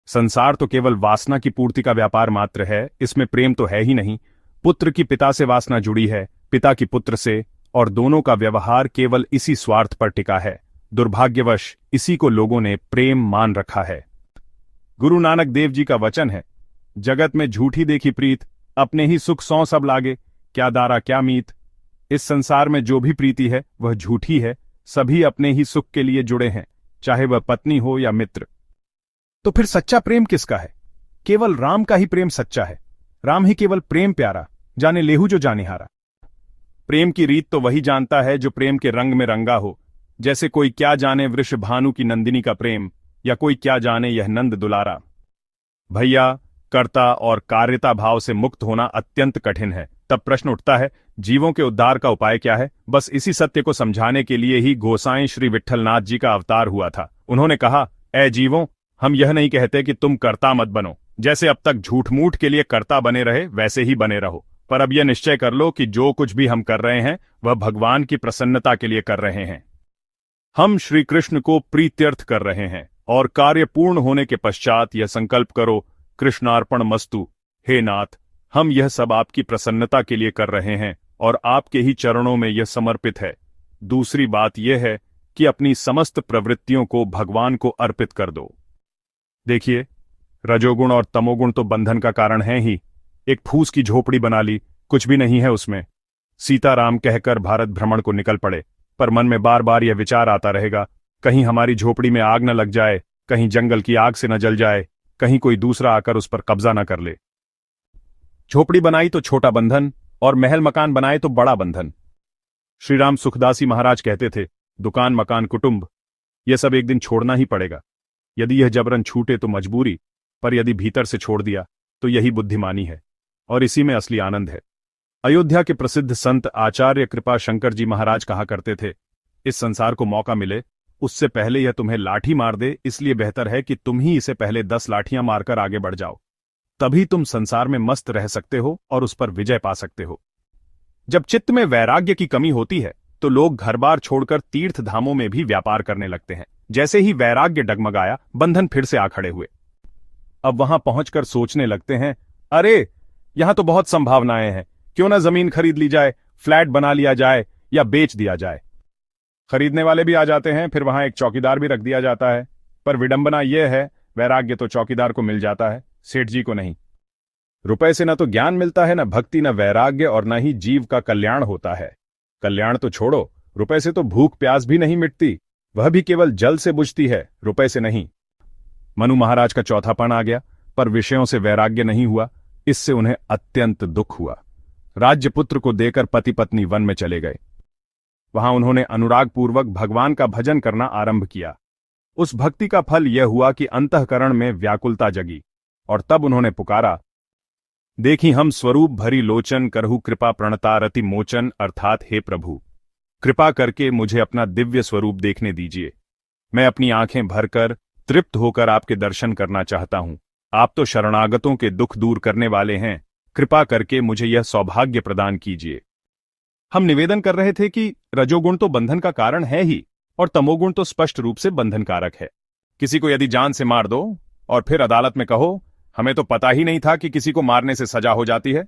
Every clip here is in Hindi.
संसार तो केवल वासना की पूर्ति का व्यापार मात्र है, इसमें प्रेम तो है ही नहीं। पुत्र की पिता से वासना जुड़ी है, पिता की पुत्र से, और दोनों का व्यवहार केवल इसी स्वार्थ पर टिका है। दुर्भाग्यवश इसी को लोगों ने प्रेम मान रखा है। गुरु नानक देव जी का वचन है, जगत में झूठी देखी प्रीत, अपने ही सुख सौ सब लागे, क्या दारा क्या मीत। इस संसार में जो भी प्रीति है वह झूठी है, सभी अपने ही सुख के लिए जुड़े हैं, चाहे वह पत्नी हो या मित्र। तो फिर सच्चा प्रेम किसका है? केवल राम का ही प्रेम सच्चा है। राम ही केवल प्रेम प्यारा, जाने लेहू जो जाने हारा। प्रेम की रीत तो वही जानता है जो प्रेम के रंग में रंगा हो। जैसे कोई क्या जाने वृषभानु की नंदिनी का प्रेम, या कोई क्या जाने यह नंद दुलारा। भैया, कर्ता और कार्यता भाव से मुक्त होना अत्यंत कठिन है। तब प्रश्न उठता है, जीवों के उद्धार का उपाय क्या है? बस इसी सत्य को समझाने के लिए ही गोसाईं श्री विट्ठलनाथ जी का अवतार हुआ था। उन्होंने कहा, ऐ जीवों, हम यह नहीं कहते कि तुम कर्ता मत बनो। जैसे अब तक झूठ मूठ के लिए कर्ता बने रहे वैसे ही बने रहो, पर अब यह निश्चय कर लो कि जो कुछ भी हम कर रहे हैं वह भगवान की प्रसन्नता के लिए कर रहे हैं। हम श्री कृष्ण को प्रीत्यर्थ कर रहे हैं, और कार्य पूर्ण होने के पश्चात यह संकल्प करो, कृष्णार्पण मस्तु, हे नाथ, हम यह सब आपकी प्रसन्नता के लिए कर रहे हैं और आपके ही चरणों में यह समर्पित है। दूसरी बात यह है कि अपनी समस्त प्रवृत्तियों को भगवान को अर्पित कर दो। देखिए, रजोगुण और तमोगुण तो बंधन का कारण है ही। एक फूस की झोपड़ी बना ली, कुछ भी नहीं है उसमें। सीताराम कहकर भारत भ्रमण को निकल पड़े, पर मन में बार बार यह विचार आता रहेगा, कहीं हमारी झोपड़ी में आग न लग जाए, कहीं जंगल की आग से न जल जाए, कहीं कोई दूसरा आकर उस पर कब्जा न कर ले। झोपड़ी बनाई तो छोटा बंधन, और महल मकान बनाए तो बड़ा बंधन। श्रीराम सुखदासी महाराज कहते थे, दुकान मकान कुटुंब यह सब एक दिन छोड़ना ही पड़ेगा। यदि यह जबरन छूटे तो मजबूरी, पर यदि भीतर से छोड़ दिया तो यही बुद्धिमानी है, और इसी में असली आनंद है। अयोध्या के प्रसिद्ध संत आचार्य कृपा शंकर जी महाराज कहा करते थे, इस संसार को मौका मिले उससे पहले यह तुम्हें लाठी मार दे, इसलिए बेहतर है कि तुम ही इसे पहले 10 लाठियां मारकर आगे बढ़ जाओ। तभी तुम संसार में मस्त रह सकते हो और उस पर विजय पा सकते हो। जब चित्त में वैराग्य की कमी होती है तो लोग घर बार छोड़कर तीर्थ धामों में भी व्यापार करने लगते हैं। जैसे ही वैराग्य डगमगाया, बंधन फिर से आ खड़े हुए। अब वहां पहुंचकर सोचने लगते हैं, अरे यहां तो बहुत संभावनाएं हैं, क्यों ना जमीन खरीद ली जाए, फ्लैट बना लिया जाए या बेच दिया जाए। खरीदने वाले भी आ जाते हैं, फिर वहां एक चौकीदार भी रख दिया जाता है। पर विडंबना यह है, वैराग्य तो चौकीदार को मिल जाता है, सेठ जी को नहीं। रुपए से न तो ज्ञान मिलता है, न भक्ति, न वैराग्य, और न ही जीव का कल्याण होता है। कल्याण तो छोड़ो, रुपए से तो भूख प्यास भी नहीं मिटती, वह भी केवल जल से बुझती है, रुपए से नहीं। मनु महाराज का चौथापन आ गया, पर विषयों से वैराग्य नहीं हुआ। इससे उन्हें अत्यंत दुख हुआ। राज्य पुत्र को देकर पति पत्नी वन में चले गए। वहां उन्होंने अनुरागपूर्वक भगवान का भजन करना आरंभ किया। उस भक्ति का फल यह हुआ कि अंतःकरण में व्याकुलता जगी, और तब उन्होंने पुकारा, देखी हम स्वरूप भरी लोचन, करहु कृपा प्रणतारति मोचन, अर्थात हे प्रभु, कृपा करके मुझे अपना दिव्य स्वरूप देखने दीजिए। मैं अपनी आंखें भरकर तृप्त होकर आपके दर्शन करना चाहता हूं। आप तो शरणागतों के दुख दूर करने वाले हैं, कृपा करके मुझे यह सौभाग्य प्रदान कीजिए। हम निवेदन कर रहे थे कि रजोगुण तो बंधन का कारण है ही, और तमोगुण तो स्पष्ट रूप से बंधन कारक है। किसी को यदि जान से मार दो और फिर अदालत में कहो, हमें तो पता ही नहीं था कि किसी को मारने से सजा हो जाती है,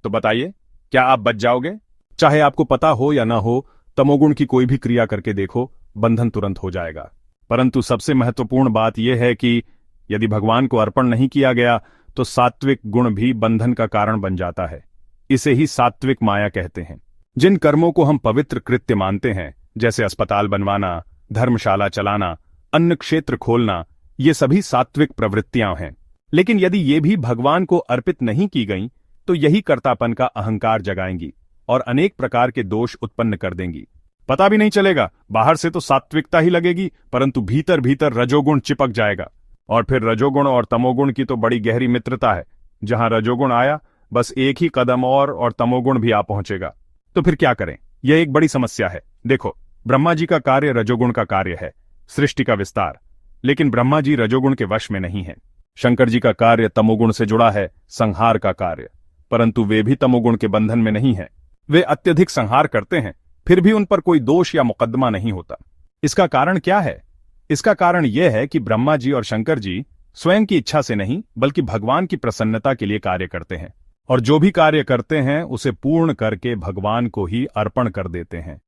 तो बताइए क्या आप बच जाओगे? चाहे आपको पता हो या ना हो, तमोगुण की कोई भी क्रिया करके देखो, बंधन तुरंत हो जाएगा। परंतु सबसे महत्वपूर्ण बात यह है कि यदि भगवान को अर्पण नहीं किया गया तो सात्विक गुण भी बंधन का कारण बन जाता है। इसे ही सात्विक माया कहते हैं। जिन कर्मों को हम पवित्र कृत्य मानते हैं, जैसे अस्पताल बनवाना, धर्मशाला चलाना, अन्न क्षेत्र खोलना, ये सभी सात्विक प्रवृत्तियां हैं। लेकिन यदि ये भी भगवान को अर्पित नहीं की गईं, तो यही कर्तापन का अहंकार जगाएंगी और अनेक प्रकार के दोष उत्पन्न कर देंगी। पता भी नहीं चलेगा, बाहर से तो सात्विकता ही लगेगी, परंतु भीतर भीतर रजोगुण चिपक जाएगा। और फिर रजोगुण और तमोगुण की तो बड़ी गहरी मित्रता है। जहां रजोगुण आया, बस एक ही कदम और तमोगुण भी आ पहुंचेगा। तो फिर क्या करें? यह एक बड़ी समस्या है। देखो, ब्रह्मा जी का कार्य रजोगुण का कार्य है, सृष्टि का विस्तार, लेकिन ब्रह्मा जी रजोगुण के वश में नहीं है। शंकर जी का कार्य तमोगुण से जुड़ा है, संहार का कार्य, परंतु वे भी तमोगुण के बंधन में नहीं है। वे अत्यधिक संहार करते हैं, फिर भी उन पर कोई दोष या मुकदमा नहीं होता। इसका कारण क्या है? इसका कारण यह है कि ब्रह्मा जी और शंकर जी स्वयं की इच्छा से नहीं बल्कि भगवान की प्रसन्नता के लिए कार्य करते हैं, और जो भी कार्य करते हैं उसे पूर्ण करके भगवान को ही अर्पण कर देते हैं।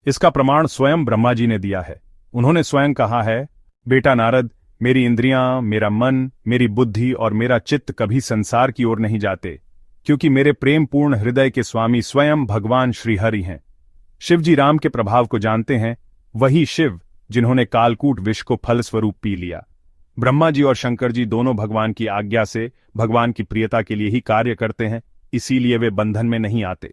इसका प्रमाण स्वयं ब्रह्मा जी ने दिया है। उन्होंने स्वयं कहा है, बेटा नारद, मेरी इंद्रियां, मेरा मन, मेरी बुद्धि और मेरा चित्त कभी संसार की ओर नहीं जाते, क्योंकि मेरे प्रेम पूर्ण हृदय के स्वामी स्वयं भगवान श्रीहरि हैं। शिव जी राम के प्रभाव को जानते हैं, वही शिव जिन्होंने कालकूट विष को फलस्वरूप पी लिया। ब्रह्मा जी और शंकर जी दोनों भगवान की आज्ञा से भगवान की प्रियता के लिए ही कार्य करते हैं, इसीलिए वे बंधन में नहीं आते।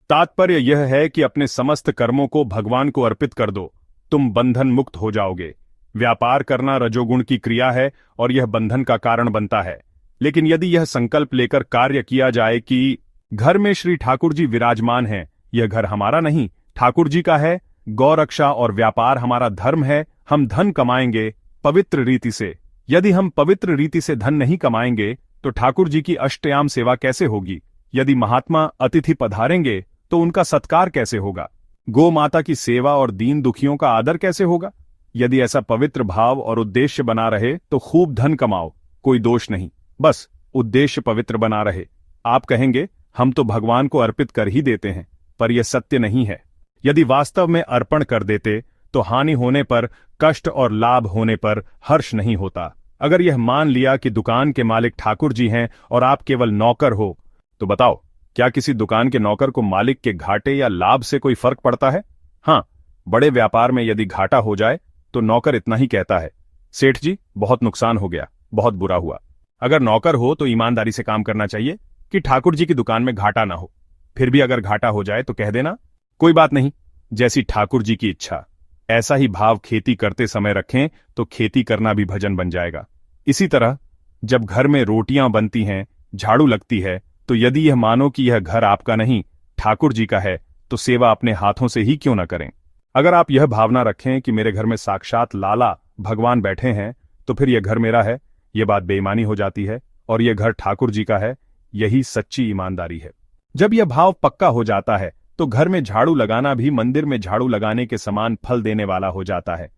तात्पर्य यह है कि अपने समस्त कर्मों को भगवान को अर्पित कर दो, तुम बंधन मुक्त हो जाओगे। व्यापार करना रजोगुण की क्रिया है और यह बंधन का कारण बनता है। लेकिन यदि यह संकल्प लेकर कार्य किया जाए कि घर में श्री ठाकुर जी विराजमान हैं, यह घर हमारा नहीं ठाकुर जी का है, गौरक्षा और व्यापार हमारा धर्म है, हम धन कमाएंगे पवित्र रीति से। यदि हम पवित्र रीति से धन नहीं कमाएंगे तो ठाकुर जी की अष्टयाम सेवा कैसे होगी? यदि महात्मा अतिथि पधारेंगे तो उनका सत्कार कैसे होगा? गौ माता की सेवा और दीन दुखियों का आदर कैसे होगा? यदि ऐसा पवित्र भाव और उद्देश्य बना रहे तो खूब धन कमाओ, कोई दोष नहीं, बस उद्देश्य पवित्र बना रहे। आप कहेंगे हम तो भगवान को अर्पित कर ही देते हैं, पर यह सत्य नहीं है। यदि वास्तव में अर्पण कर देते तो हानि होने पर, कष्ट और लाभ होने पर हर्ष नहीं होता। अगर यह मान लिया कि दुकान के मालिक ठाकुर जी हैं और आप केवल नौकर हो, तो बताओ क्या किसी दुकान के नौकर को मालिक के घाटे या लाभ से कोई फर्क पड़ता है? हाँ, बड़े व्यापार में यदि घाटा हो जाए तो नौकर इतना ही कहता है, सेठ जी बहुत नुकसान हो गया, बहुत बुरा हुआ। अगर नौकर हो तो ईमानदारी से काम करना चाहिए कि ठाकुर जी की दुकान में घाटा ना हो। फिर भी अगर घाटा हो जाए तो कह देना, कोई बात नहीं, जैसी ठाकुर जी की इच्छा। ऐसा ही भाव खेती करते समय रखें तो खेती करना भी भजन बन जाएगा। इसी तरह जब घर में रोटियां बनती हैं, झाड़ू लगती है, तो यदि यह मानो कि यह घर आपका नहीं ठाकुर जी का है, तो सेवा अपने हाथों से ही क्यों न करें। अगर आप यह भावना रखें कि मेरे घर में साक्षात लाला भगवान बैठे हैं तो फिर यह घर मेरा है, यह बात बेईमानी हो जाती है और यह घर ठाकुर जी का है। यही सच्ची ईमानदारी है। जब यह भाव पक्का हो जाता है तो घर में झाड़ू लगाना भी मंदिर में झाड़ू लगाने के समान फल देने वाला हो जाता है।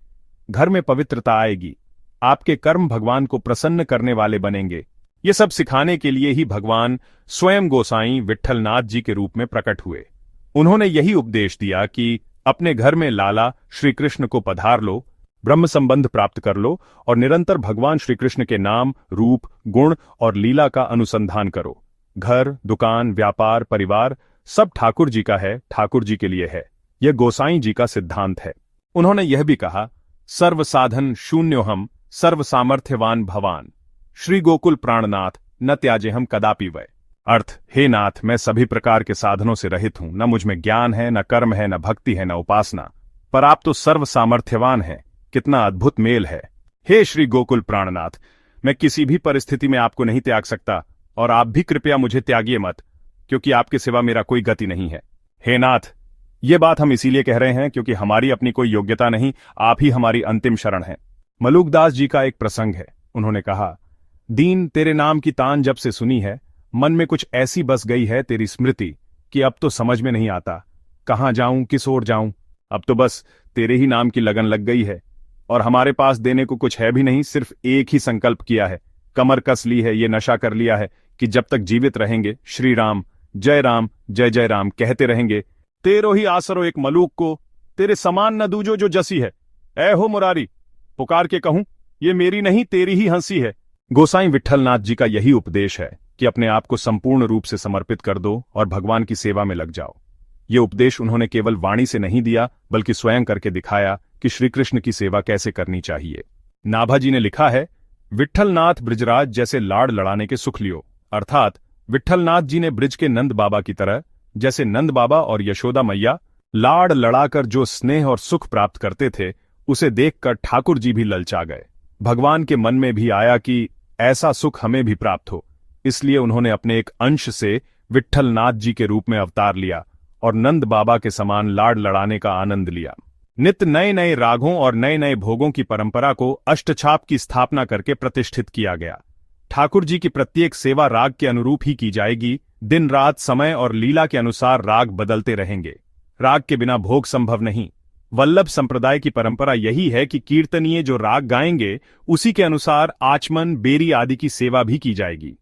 घर में पवित्रता आएगी, आपके कर्म भगवान को प्रसन्न करने वाले बनेंगे। ये सब सिखाने के लिए ही भगवान स्वयं गोसाई विट्ठलनाथ जी के रूप में प्रकट हुए। उन्होंने यही उपदेश दिया कि अपने घर में लाला श्री कृष्ण को पधार लो, ब्रह्म संबंध प्राप्त कर लो और निरंतर भगवान श्री कृष्ण के नाम, रूप, गुण और लीला का अनुसंधान करो। घर, दुकान, व्यापार, परिवार सब ठाकुर जी का है, ठाकुर जी के लिए है। यह गोसाई जी का सिद्धांत है। उन्होंने यह भी कहा, सर्व साधन शून्योहम सर्व सामर्थ्यवान भवान, श्री गोकुल प्राणनाथ न त्याजे हम कदापि वै। अर्थ, हे नाथ, मैं सभी प्रकार के साधनों से रहित हूं, न मुझ में ज्ञान है, न कर्म है, न भक्ति है, न उपासना, पर आप तो सर्व सामर्थ्यवान हैं। कितना अद्भुत मेल है। हे श्री गोकुल प्राणनाथ, मैं किसी भी परिस्थिति में आपको नहीं त्याग सकता और आप भी कृपया मुझे त्यागिए मत, क्योंकि आपके सिवा मेरा कोई गति नहीं है। हे नाथ, ये बात हम इसीलिए कह रहे हैं क्योंकि हमारी अपनी कोई योग्यता नहीं, आप ही हमारी अंतिम शरण हैं। मलुकदास जी का एक प्रसंग है। उन्होंने कहा, दीन तेरे नाम की तान जब से सुनी है, मन में कुछ ऐसी बस गई है तेरी स्मृति कि अब तो समझ में नहीं आता कहाँ जाऊं, किस ओर जाऊं। अब तो बस तेरे ही नाम की लगन लग गई है और हमारे पास देने को कुछ है भी नहीं, सिर्फ एक ही संकल्प किया है, कमर कस ली है, ये नशा कर लिया है कि जब तक जीवित रहेंगे श्री राम जय राम कहते रहेंगे। तेरो ही आसरो एक मलूक को, तेरे समान न दूजो जो जसी है। ऐ हो मुरारी, पुकार के कहूं, ये मेरी नहीं तेरी ही हंसी है। गोसाई विट्ठलनाथ जी का यही उपदेश है कि अपने आप को संपूर्ण रूप से समर्पित कर दो और भगवान की सेवा में लग जाओ। ये उपदेश उन्होंने केवल वाणी से नहीं दिया, बल्कि स्वयं करके दिखाया कि श्री कृष्ण की सेवा कैसे करनी चाहिए। नाभाजी ने लिखा है, विट्ठलनाथ ब्रिजराज जैसे लाड़ लड़ाने के सुख लियो। अर्थात विट्ठलनाथ जी ने ब्रिज के नंद बाबा की तरह, जैसे नंद बाबा और यशोदा मैया लाड़ लड़ाकर जो स्नेह और सुख प्राप्त करते थे, उसे देखकर ठाकुर जी भी ललचा गए। भगवान के मन में भी आया कि ऐसा सुख हमें भी प्राप्त हो, इसलिए उन्होंने अपने एक अंश से विट्ठलनाथ जी के रूप में अवतार लिया और नंद बाबा के समान लाड़ लड़ाने का आनंद लिया। नित्य नए नए रागों और नए नए भोगों की परंपरा को अष्टछाप की स्थापना करके प्रतिष्ठित किया गया। ठाकुर जी की प्रत्येक सेवा राग के अनुरूप ही की जाएगी। दिन रात, समय और लीला के अनुसार राग बदलते रहेंगे। राग के बिना भोग संभव नहीं। वल्लभ संप्रदाय की परंपरा यही है कि कीर्तनीय जो राग गाएंगे उसी के अनुसार आचमन, बेरी आदि की सेवा भी की जाएगी।